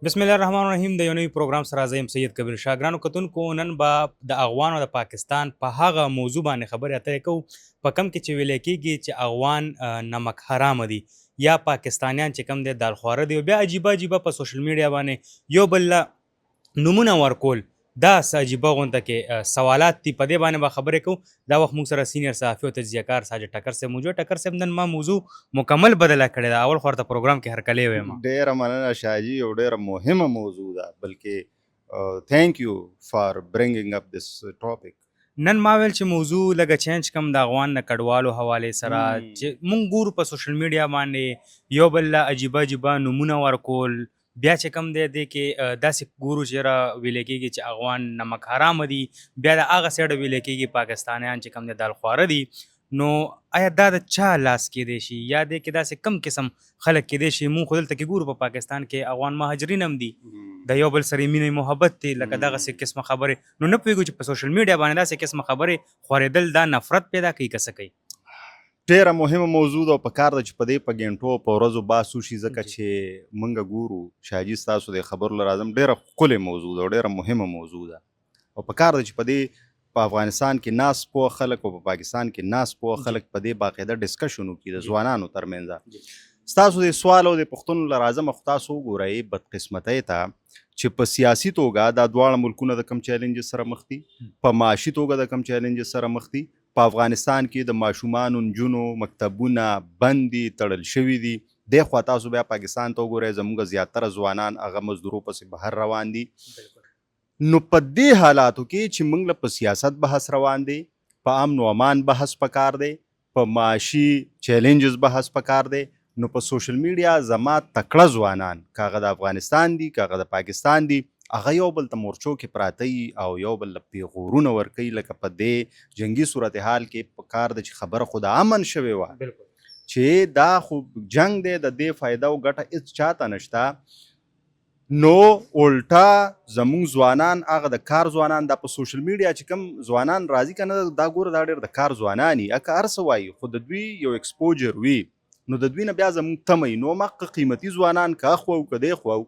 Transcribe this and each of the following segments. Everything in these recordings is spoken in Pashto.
بسم الله الرحمن الرحیم د یو نوي پروګرام سره زه یم سید کبیر شاه. ګرانو کتونکو، نن به د افغان او د پاکستان په هغه موضوع باندې خبرې اترې کوو په کم کې چې ویلی کېږي چې افغان نمک حرامه دي یا پاکستانیان چې کم دی دال خواره دي. او بیا عجیبه په سوشل میډیا باندې یو بل له نومونه ورکول دا څه عجیبه غونته کې سوالات دي. په دې باندې به خبرې کوو. دا وخت موږ سره سینیر صحافي او تجزیه کار ساجد ټکر صاحب موجود. ټکر صاحب نن ما موضوع مکمل بدله کړې ده. اول خو ورته پروګرام کې هرکلی وایم. ډیره مننه شاجي، یو ډیره مهمه موضوع ده، بلکې ثانک یو فار برینګینګ اپ دیس ټاپک. نن ما ویل چې موضوع لږه چینج کم د افغان د کډوالو حوالې سره چې مونږ ګورو په سوشل میډیا باندې یو بل له عجیبه نومونه ورکول. بیا چې کم دی دې کې داسې ګورو چې را ویلی کېږي چې افغان نمک حرامه دي، بیا د هغه سایډه ویلی کېږي پاکستانیان چې کم دی دال خواره دي. نو آیا دا د چا لاس کېدی شي یا دې کې داسې کم قسم خلک کېدی شي؟ مونږ خو دلته کې ګورو په پاکستان کې افغان مهاجرین هم دي، د یو بل سره مینه محبت دی لکه دغسې قسمه خبرې. نو نه پوهېږو چې په سوشل میډیا باندې داسې قسمه خبرې خورېدل دا نفرت پیدا کوي که څه کوي؟ ډیره مهمه موضوع ده او په کار ده چې په دې په ګنټو په ورځو بحث وشي، ځکه چې موږ ګورو شاجي ستاسو د خبرو له راځم ډیره ښکلې موضوع ده او ډیره مهمه موضوع ده او په کار ده چې په دې په افغانستان کې ناس پوه خلک او په پاکستان کې ناس پوه خلک په دې باقاعده ډسکشن وکړي د ځوانانو ترمنځ. ستاسو د سوال او د پوښتنو له راځم خو تاسو وګورئ بدقسمتۍ ته چې په سیاسي توګه دا دواړه ملکونه د کم چیلنجز سره مخ دي، په معاشي توګه د کم چیلنجز سره مخ دي. په افغانستان کې د ماشومانو نجونو مکتبونه بند دي، تړل شوي دي. دې خوا تاسو بیا پاکستان ته وګورئ، زموږ زیاتره ځوانان هغه مزدورو پسې بهر روان دي. نو په دې حالاتو کې چې موږ له په سیاست بحث روان دی، په امن و امان بحث پکار دی، په معاشي چیلنجز بحث پکار دی، نو په سوشل میډیا زما تکړه ځوانان که هغه د افغانستان دي که هغه د پاکستان دي هغه یو بل ته مورچو کې پراته او یو بل له پیغورونه ورکوي. لکه په دې جنګي صورتحال کې پکار ده چې خبره خو د امن شوې وه چې دا خو جنګ دی، د دې فایده او ګټه هېڅ چاته نشته. نو الټا زموږ ځوانان هغه د کار ځوانان دا په سوشل میډیا چې کوم ځوانان راځي که نه دا ګوره دا ډېر د کار ځوانان یي که هر څه وایي خو د دوی یو ایکسپوجر وي، نو د دوی نه بیا زموږ تمه وي. نو مخکې قیمتي ځوانان که اخوا او که دې خوا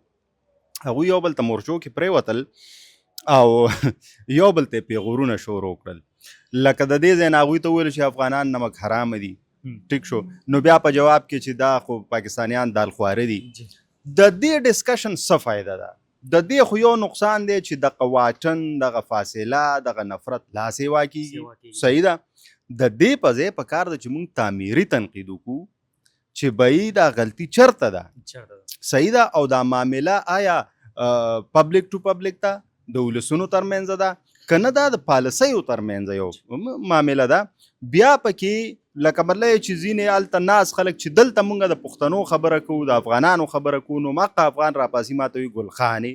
هغوی یو بل ته مورچو کې پرېوتل او یو بل ته پیغورونه شروع کړل. لکه د دې ځای نه هغوی ته وویل چې افغانان نمک حرامه دي، ټیک شو. نو بیا په جواب کې چې دا خو پاکستانیان دال خواره دي. د دې ډسکشن څه فایده ده؟ د دې خو یو نقصان دی چې دغه واټن دغه فاصله دغه نفرت لا سیوا کېږي. صحیح ده. د دې په ځای په کار ده چې موږ تعمیري تنقید وکړو چې بهی دا غلطي چرته ده، صحیح ده، او دا معامله آیا پبلک ټو پبلک ده، د ولسونو ترمنځ ده که نه دا د پالیسیو ترمنځ یو معامله ده. بیا پکې لکه مطلب چې ځینې هلته ناس خلک چې دلته مونږ د پښتنو خبره کوو د افغانانو خبره کوو، نو مقه افغان راپاسي ماته وي ګل خانې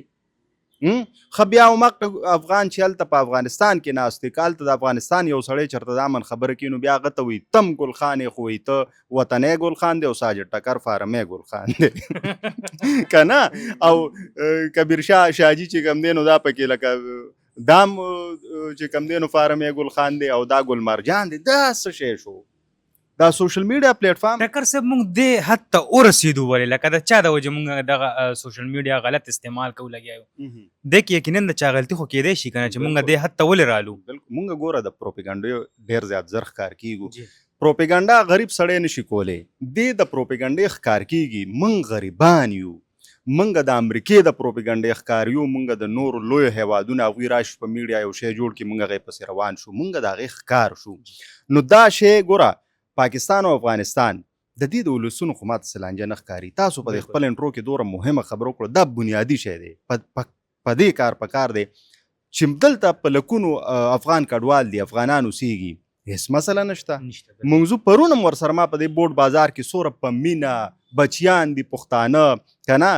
ښه بیا مقه افغان چې هلته په افغانستان کې ناست دی که هلته د افغانستان یو سړی چېرته د امن خبره کوي نو بیا هغه ته وایي تم ګل خانې خو وایي ته وطنی ګل خان دی او ساجد ټکر فارمی ګل خان دی که نه. او کبیر شاجي چې کوم دی نو دا پکې لکه دام چې کوم دی نو فارمی ګل خان دی او دا ګل مرجان دی. دا څه شی شو؟ دا سوشل میډیا پلیټ فارم ټکر صاحب موږ دې حد ته ورسېدو ولې؟ لکه د چا د وجې موږ دغه سوشل میډیا غلط استعمال کوو لګیا یو. دې کې یقینا د چا غلطي خو کېدی شي که نه چې موږ دې حد ته ولې رالو؟ موږ ګوره د پروپیګنډې ډېر زیات زر ښکار کېږو. پروپیګنډا غریب سړی نشي کولی، دې د پروپیګنډې ښکار کېږي. موږ غریبان یو، موږ د امریکې د پروپیګنډې ښکار یو، موږ د نورو لویو هیوادونو هغوی راشي په میډیا یو شی جوړ کړي، موږ هغې پسې روان شو، موږ د هغې ښکار شو. نو دا شی ګوره پاکستان او افغانستان د دې د ولسونو خو ماته څه لانجه نه ښکاري. تاسو په خپل انټرو کې دومره مهمه خبره وکړه، دا بنیادي شی دی. په دې کار پکار دی چې دلته په لکونو افغان کډوال دي، افغانان اوسېږي، هېڅ مسله نشته. موږ پرون هم ورسره ما په دې بورډ بازار کې سوره په مینه بچیان دي پښتانه که نه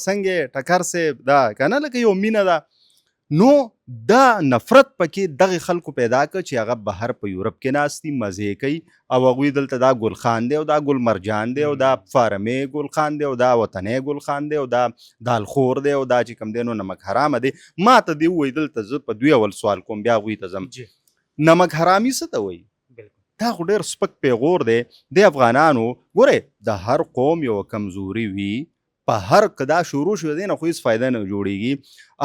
څنګه ټکر صاحب دا که نه لکه یو مینه ده. نو دا نفرت پکې دغه خلکو پیدا کړ چې هغه بهر په یورپ کې ناست دي، مزې کوي او هغوی دلته دا ګل خان دی او دا ګل مرجان دی او دا فارمې ګل خان دی او دا وطنی ګل خان دی او دا دالخور دی او دا چې کوم دی نو نمک حرامه دی. ما ته دې ووایي دلته زه په دوی اول سوال کوم بیا هغوی ته ځم نمک حرامي څه ته وایي؟ دا خو ډېر سپک پیغور دی. د افغانانو ګورئ د هر قوم یوه کمزوري وي، په هر کدا شروع شو دی نه خو هېڅ فایده نه جوړېږي.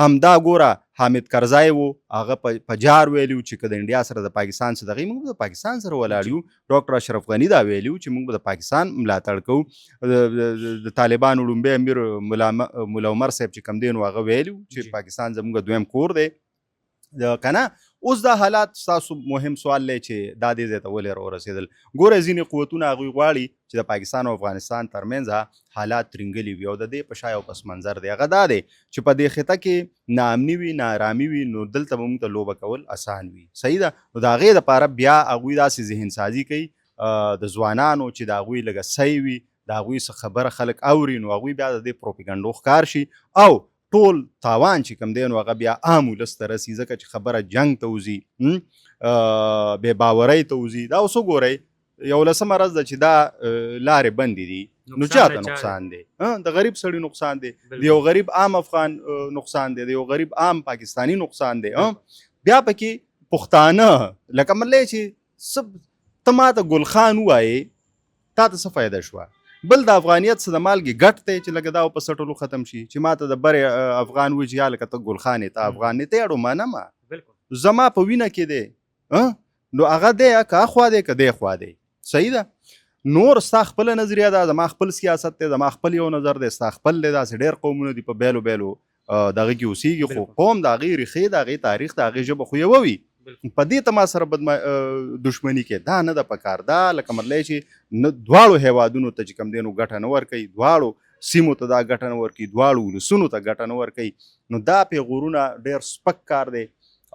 همدا ګوره حامد کرزی و هغه په جار ویلي و چې که د انډیا سره د پاکستان څه دغې موږ به د پاکستان سره ولاړ یو. ډاکټر اشرف غني دا ویلي و چې موږ به د پاکستان ملاتړ کوو. د طالبانو لومبی امیر ملا عمر صاحب چې کوم دی نو هغه ویلي و چې پاکستان زموږ دویم کور دی که نه. اوس دا حالات ستاسو مهم سوال دی چې دا دې ځای ته ولې راورسېدل. ګوره ځینې قوتونه هغوی غواړي چې د پاکستان او افغانستان ترمنځ حالات ترنګلي وي او د دې په شا یو پس منظر دی هغه دا دی چې په دې خطه کې ناامني وي ناارامي وي نو دلته به موږ ته لوبه کول اسان وي. صحیح ده. نو د هغې دپاره بیا هغوی داسې ذهن سازي کوي د ځوانانو چې د هغوی لږه صحیح وي د هغوی څه خبره خلک اوري نو هغوی بیا د دې پروپیګنډو ښکار شي او ټول تاوان چې کوم دی نو هغه بیا عام ولس ته رسي ځکه چې خبره جنګ ته وځي بې باورۍ ته وځي. دا اوس وګورئ 11مه ورځ ده چې دا لارې بندې دي نو چاته نقصان دی؟ د غریب سړي نقصان دی د یو غریب عام افغان نقصان دی د یو غریب عام پاکستانی نقصان دی. بیا پکې پښتانه لکه ملی چې ته ماته ګل خان ووایې تا ته څه فایده شوه؟ بل د افغانیت څه د مالګې ګټ دی چې لکه دا په سټلو ختم شي چې ما ته د برې افغان وایي چې یا لکه ته ګل خان یې ته افغان یې ته اړو منمه زما په وینه کې دی نو هغه دی که اخوا دی که دی خوا دی. صحیح ده. نور ستا خپله نظریه ده زما خپل سیاست دی زما خپل یو نظر دی ستا خپل دی داسې ډېر قومونه دي په بیلو بیلو دغه کې اوسېږي خو قوم د هغې ریښې د هغې تاریخ د هغې ژبه خو یوه وي. په دې ته ما سره دشمني کې دا نه ده پکار. دا لکه مرلی چې نه دواړو هیوادونو ته چې کوم دی نو ګټه نه ورکوي دواړو سیمو ته دا ګټه نه ورکوي دواړو ولسونو ته ګټه نه ورکوي نو دا پیغورونه ډېر سپک کار دی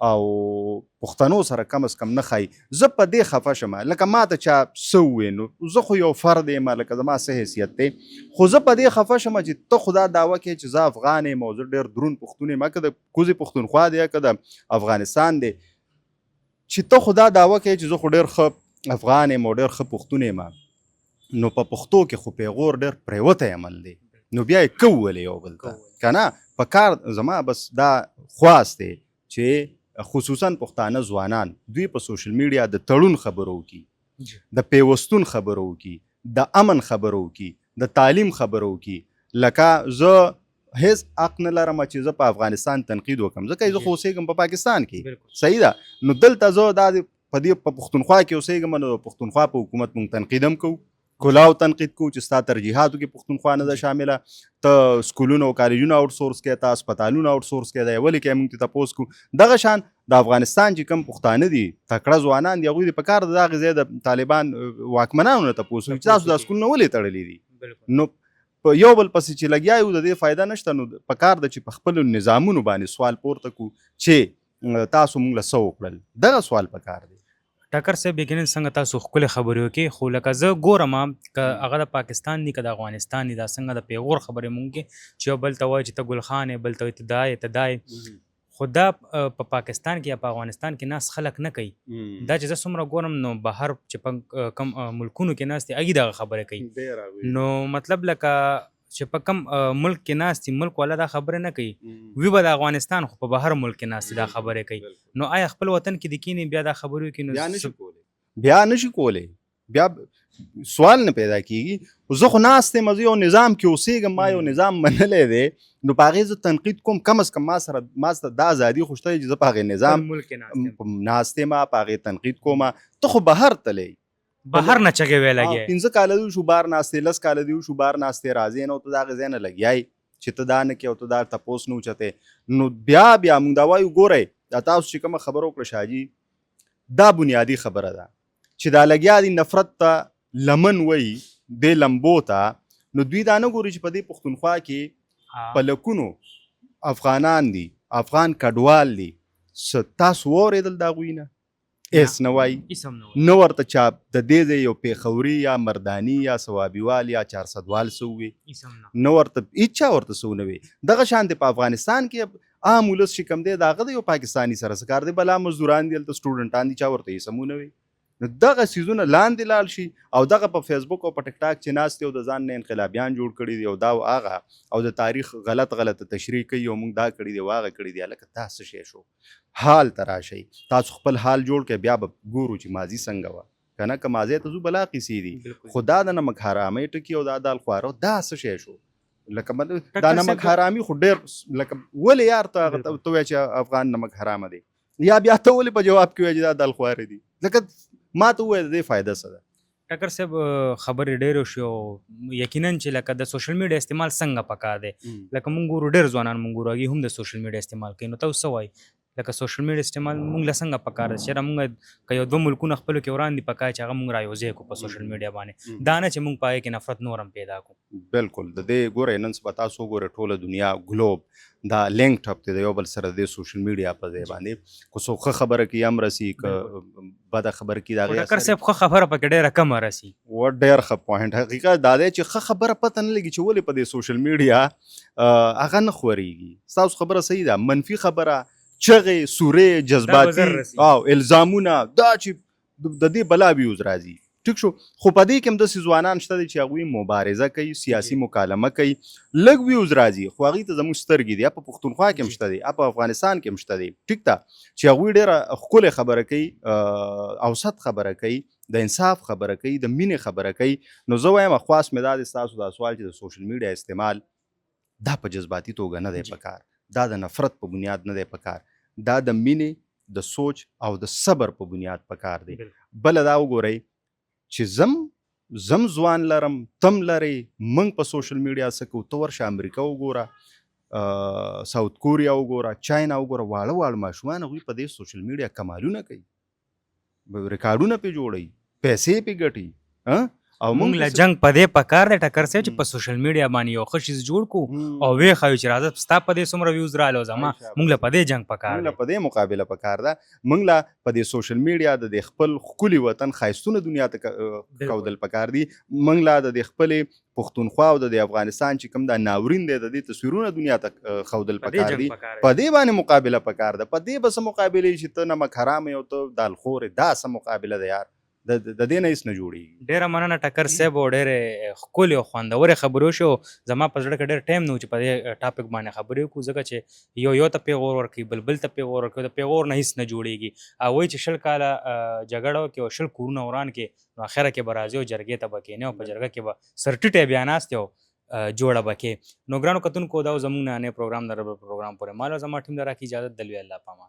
او پښتنو سره کم از کم نه ښایي. زه په دې خفه شم لکه ما ته چا څه ووایي نو زه خو یو فرد یم لکه زما څه حیثیت دی خو زه په دې خفه شم چې ته خو دا دعوه کوې چې زه افغان یم او زه ډېر دروند پښتون یم که د کوزې پښتونخوا دی که د افغانستان دی چې ته خو دا دعوه کوې چې زه خو ډېر ښه افغان یم او ډېر ښه پښتون یم نو په پښتو کې خو پیغور ډېر پریوتی عمل دی نو بیا یې که وولې یو بل ته که نه په کار زما بس دا خواست دی چې خصوصا پښتانه ځوانان دوی په سوشل میډیا د تړون خبرو وکړي د پیوستون خبرو وکړي د امن خبرو وکړي د تعلیم خبرو وکړي. لکه زه هیڅ حق نه لرم چې زه په افغانستان تنقید وکړم ځکه زه خو اوسېږم په پاکستان کې. صحیح ده. نو دلته زه دا په دې په پښتونخوا کې اوسېږم نو پښتونخوا په حکومت مونږ تنقید هم کوو کلاو تنقید کوو چې ستا ترجیحاتو کې پښتونخوا نه ده شامله ته سکولونه او کالجونه آوټ سورس کوې ته اسپتالونه آوټ سورس کوې دا یې ولې کوې مونږ ته تپوس کوو. دغه شان د افغانستان چې کوم پښتانه دي تکړه ځوانان دي هغوی د په کار د دغې ځای د طالبان واکمنانو نه تپوس کوي چې تاسو دا سکولونه ولې تړلي دي نو په یو بل پسې چې لګیا یو د دې فایده نشته نو په کار ده چې په خپلو نظامونو باندې سوال پورته کړو چې تاسو موږ له څه وکړل. دغه سوال په کار دی. ټاکر صاحب یقینا څنګه تاسو ښکلې خبرې وکړې خو لکه زه ګورم که هغه د پاکستان دي که د افغانستان دي دا څنګه د پیغور خبرې مونږ کې چې یو بل ته وایي چې ته ګل خان یې بل ته وایي ته دا یې ته دا یې خو دا په پاکستان کې یا په افغانستان کې ناست خلک نه کوي. دا چې زه څومره ګورم نو بهر چې په کم ملکونو کې ناست دي هغوی دغه خبرې کوي نو مطلب لکه چې په کم ملک کې ناست دي ملک والا دا خبرې نه کوي وی به د افغانستان خو په بهر ملک کې ناست دي دا خبرې کوي نو آیا خپل وطن کې د کینې بیا دا خبرې کوي بیا نشي کولی بیا سوال نه پیدا کیږي. زه خو ناست یم زه یو نظام کې اوسېږم ما یو نظام منلی دی نو په هغې زه تنقید کوم کم از کم ما سره دا ازادي خو شته چې زه په هغې نظام ناست یم په هغې تنقید کوم. ته خو بهر تلی بهر نه چغې وی لګیا 15 کاله دي شو بهر ناستې 10 کاله دي شو بهر ناستې راځې نو ته د هغې ځای نه لګیای چې ته دا نه کوې او ته دا تپوس نه اوچتې نو بیا مونږ دا وایو ګورئ دا تاسو چې کومه خبره وکړه شاجي دا بنیادي خبره ده چې دا لګیا دي نفرت ته لمن وایي دې لمبو ته نو دوی دا نه ګوري چې په دې پښتونخوا کې په لکونو افغانان دي افغان کډوال دي تاسو واورېدل د هغوی نه ایس نه وایي نه ورته چا د دې ځای یو پیښوري یا مرداني یا صوابیوال یا چارسدوال څه ووي نه ورته هېچا ورته څه ونه وي. دغه شانتې په افغانستان کې عام ولس چې کوم دی د هغه د یو پاکستاني سره څه کار دی بلا مزدوران دي هلته سټوډنټان دي چا ورته یې سمونه وي نو دغه څیزونه لاندې لاړ شي او دغه په فیسبوک او په ټیک ټاک چې ناست دي او د ځان نه انقلابیان جوړ کړي دي او دا او هغه او د تاریخ غلط تشریح کوي او موږ دا کړي دي او هغه کړي دي هلکه دا څه شی شو حال ته راشئ تاسو خپل حال جوړ کړئ بیا به ګورو چې ماضي څنګه وه که نه که ماضی ته ځو بلا قیسې دي خو دا د نمک حرامۍ ټکي او دا دال خواره دا څه شی شو لکه دا ټکر نمک صاحب- حرامي خو ډېر لکه ولې یار ته بالکل. ته وایې چې افغان نمک حرامه دی یا بیا ته ولې په جواب کې وایې چې دا دال خوارې دي لکه ما ته ووایه د دې فایده څه ده. ټکر صاحب خبرې ډېرې وشي او یقینا چې لکه د سوشل میډیا استعمال څنګه پکار دی لکه مونږ ګورو ډېر ځوانان مونږ ګورو هغوی هم د سوشل میډیا استعمال کوي نو تاسو څه وایي لکه سوشل میډیا استعمال مونږ له څنګه پکار دی چېرې مونږ که یو دوه ملکونه خپلو کې وړاندې پکار چې هغه مونږ رایوځای کړو په سوشل میډیا باندې دا نه چې مونږ په هغې کې نفرت نور هم پیدا کړو. بالکل د دې ګوره نن سبا تاسو وګورئ ټوله دنیا ګلوب دا لینک ټپ دی د یو بل سره د سوشل میډیا په ځای باندې که څوک ښه خبره کوي هم رسي که بده خبره کوي د خو هغې ټکر صاحب ښه خبره پکې ډېره کمه رسي. و ډېر ښه پوینټ حقیقت دا دی چې ښه خبره پته نه لګي چې ولې په دې سوشل میډیا هغه نه خورېږي. ستاسو خبره صحیح ده منفي خبره چغې سورې دا به زر جذباتي رسي. او الزامونه دا چې د دې بلا ویوز راځي ټیک شو خو په دې کې هم داسې ځوانان شته دي چې هغوی مبارزه کوي سیاسي مکالمه کوي لږ ویوز راځي خو هغوی ته زموږ سترګې دي یا په پښتونخوا کې هم شته دي یا په افغانستان کې هم شته دي ټیک ده چې هغوی ډېره ښکلې خبره کوي اوسط خبره کوي د انصاف خبره کوي د مینې خبره کوي نو زه وایم خواست مې دا دی ستاسو دا سوال چې د سوشل میډیا استعمال دا په جذباتي توګه نه دی پکار دا د نفرت په بنیاد نه دی پکار دا د مینې د سوچ او د صبر په بنیاد پکار دی. بله دا وګورئ چې زم ځوان لرم تم لرئ موږ په سوشل میډیا څه کوو ته ورشه امریکا وګوره ساوت کوریا وګوره چاینا وګوره واړه واړه ماشومان هغوی په دې سوشل میډیا کمالونه کوي ریکارډونه پې جوړوي پیسې پې ګټي او مونږ له جنګ په دې پکار دی ټکر صاحب چې په سوشل میډیا باندې یو ښه شیز جوړ کړو او ویې ښایو چې راځه ستا په دې څومره ویوز راغلی او زما مونږ له په دې جنګ پکار موږ دی. له په دې مقابله پکار ده موږ له په دې سوشل میډیا د دې خپل ښکلي وطن ښایستونه دنیا ته ښودل پکار دي موږ له د دې خپلې پښتونخوا او د دې افغانستان چې کوم دا ناورین دی د دې تصویرونه دنیا ته ښودل په دې پکار دي جنګ پکار په دی. دې باندې مقابله پکار ده په دې به څه مقابلې چې ته نمک حرام یې او ته دال خورې دا څه مقابله ده یار د دې نه هېڅ نه جوړېږي. ډېره مننه ټکر صاحب او ډېرې ښکلې او خوندورې خبرې وشو زما په زړه کې ډېر ټایم نه و چې په دې ټاپک باندې خبرې وکړو ځکه چې یو ته پیغور ورکوي بل ته پیغور ورکوي د پیغور نه هېڅ نه جوړېږي او وایي چې 20 کاله جګړه وکړي او 20 کورونه وران کړي نو اخره کې به راځي او جرګې ته به کښېني او په جرګه کې به سر ټیټی بیا ناست او جوړه به کې. نو ګرانو کتونکو دا زموږ نننی پروګرام د ربل پروګرام پورې مال او زما ټیم د راکې اجازت دلوي الله پامان.